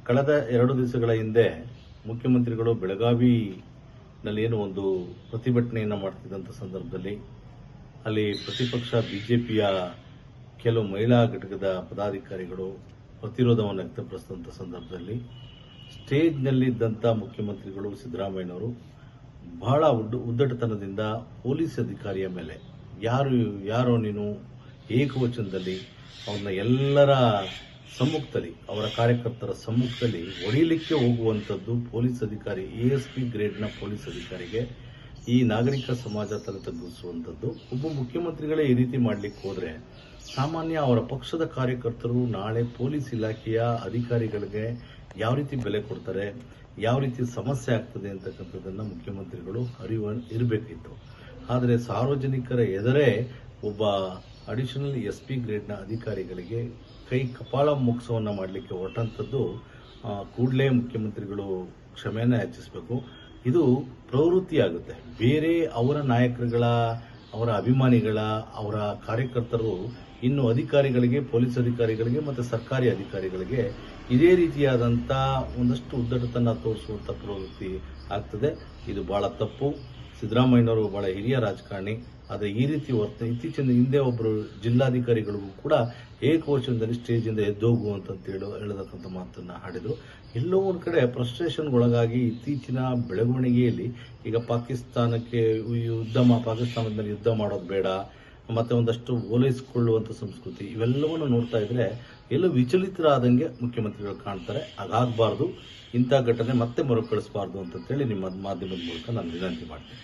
ಕಳೆದ 2 ದಿವಸಗಳ ಹಿಂದೆ ಮುಖ್ಯಮಂತ್ರಿಗಳು ಬೆಳಗಾವಿನಲ್ಲಿ ಏನು ಒಂದು ಪ್ರತಿಭಟನೆಯನ್ನು ಮಾಡ್ತಿದ್ದಂಥ ಸಂದರ್ಭದಲ್ಲಿ ಅಲ್ಲಿ ಪ್ರತಿಪಕ್ಷ ಬಿಜೆಪಿಯ ಕೆಲವು ಮಹಿಳಾ ಘಟಕದ ಪದಾಧಿಕಾರಿಗಳು ಪ್ರತಿರೋಧವನ್ನು ವ್ಯಕ್ತಪಡಿಸಿದಂಥ ಸಂದರ್ಭದಲ್ಲಿ ಸ್ಟೇಜ್ನಲ್ಲಿದ್ದಂಥ ಮುಖ್ಯಮಂತ್ರಿಗಳು ಸಿದ್ದರಾಮಯ್ಯನವರು ಬಹಳ ಉದ್ದಟತನದಿಂದ ಪೊಲೀಸ್ ಅಧಿಕಾರಿಯ ಮೇಲೆ ಯಾರೋ ನೀನು ಏಕವಚನದಲ್ಲಿ ಅವ್ರನ್ನ ಎಲ್ಲರ ಸಮ್ಮುಖದಲ್ಲಿ ಅವರ ಕಾರ್ಯಕರ್ತರ ಸಮ್ಮುಖದಲ್ಲಿ ಹೊಡೆಯಲಿಕ್ಕೆ ಹೋಗುವಂಥದ್ದು ಪೊಲೀಸ್ ಅಧಿಕಾರಿ ASP ಗ್ರೇಡ್ನ ಪೊಲೀಸ್ ಅಧಿಕಾರಿಗೆ ಈ ನಾಗರಿಕ ಸಮಾಜ ತಲೆ ತಗ್ಗಿಸುವಂಥದ್ದು. ಒಬ್ಬ ಮುಖ್ಯಮಂತ್ರಿಗಳೇ ಈ ರೀತಿ ಮಾಡಲಿಕ್ಕೆ ಹೋದರೆ ಸಾಮಾನ್ಯ ಅವರ ಪಕ್ಷದ ಕಾರ್ಯಕರ್ತರು ನಾಳೆ ಪೊಲೀಸ್ ಇಲಾಖೆಯ ಅಧಿಕಾರಿಗಳಿಗೆ ಯಾವ ರೀತಿ ಬೆಲೆ ಕೊಡ್ತಾರೆ, ಯಾವ ರೀತಿ ಸಮಸ್ಯೆ ಆಗ್ತದೆ ಅಂತಕ್ಕಂಥದ್ದನ್ನು ಮುಖ್ಯಮಂತ್ರಿಗಳು ಇರಬೇಕಿತ್ತು. ಆದರೆ ಸಾರ್ವಜನಿಕರ ಎದುರೇ ಒಬ್ಬ ಅಡಿಷನಲ್ SP ಗ್ರೇಡ್ನ ಅಧಿಕಾರಿಗಳಿಗೆ ಕಪಾಳ ಮೋಕ್ಷವನ್ನು ಮಾಡಲಿಕ್ಕೆ ಹೊರಟಂಥದ್ದು ಕೂಡಲೇ ಮುಖ್ಯಮಂತ್ರಿಗಳು ಕ್ಷಮೆಯನ್ನು ಯಾಚಿಸಬೇಕು. ಇದು ಪ್ರವೃತ್ತಿಯಾಗುತ್ತೆ. ಬೇರೆ ಅವರ ನಾಯಕರುಗಳ, ಅವರ ಅಭಿಮಾನಿಗಳ, ಅವರ ಕಾರ್ಯಕರ್ತರು ಇನ್ನು ಅಧಿಕಾರಿಗಳಿಗೆ, ಪೊಲೀಸ್ ಅಧಿಕಾರಿಗಳಿಗೆ ಮತ್ತು ಸರ್ಕಾರಿ ಅಧಿಕಾರಿಗಳಿಗೆ ಇದೇ ರೀತಿಯಾದಂಥ ಒಂದಷ್ಟು ಉದ್ದಟತನ ತೋರಿಸುವಂಥ ಪ್ರವೃತ್ತಿ ಆಗ್ತದೆ. ಇದು ಬಹಳ ತಪ್ಪು. ಸಿದ್ದರಾಮಯ್ಯನವರು ಬಹಳ ಹಿರಿಯ ರಾಜಕಾರಣಿ. ಆದರೆ ಈ ರೀತಿ ಇತ್ತೀಚಿನ ಹಿಂದೆ ಒಬ್ಬರು ಜಿಲ್ಲಾಧಿಕಾರಿಗಳಿಗೂ ಕೂಡ ಏಕವಚನದಲ್ಲಿ ಸ್ಟೇಜಿಂದ ಎದ್ದೋಗುವಂತ ಹೇಳತಕ್ಕಂಥ ಮಾತನ್ನ ಆಡಿದ್ರು. ಎಲ್ಲೋ ಒಂದು ಕಡೆ ಫ್ರಸ್ಟ್ರೇಷನ್ಗೊಳಗಾಗಿ ಇತ್ತೀಚಿನ ಬೆಳವಣಿಗೆಯಲ್ಲಿ ಈಗ ಪಾಕಿಸ್ತಾನಕ್ಕೆ ಪಾಕಿಸ್ತಾನದ ಮೇಲೆ ಯುದ್ಧ ಮಾಡೋದು ಬೇಡ, ಮತ್ತೆ ಒಂದಷ್ಟು ಓಲೈಸಿಕೊಳ್ಳುವಂಥ ಸಂಸ್ಕೃತಿ, ಇವೆಲ್ಲವನ್ನು ನೋಡ್ತಾ ಇದ್ರೆ ಎಲ್ಲೋ ವಿಚಲಿತರಾದಂಗೆ ಮುಖ್ಯಮಂತ್ರಿಗಳು ಕಾಣ್ತಾರೆ. ಹಾಗಾಗಬಾರ್ದು. ಇಂಥ ಘಟನೆ ಮತ್ತೆ ಮರುಕಳಿಸಬಾರ್ದು ಅಂತೇಳಿ ನಿಮ್ಮ ಮಾಧ್ಯಮದ ಮೂಲಕ ನಾನು ವಿನಂತಿ ಮಾಡ್ತೀನಿ.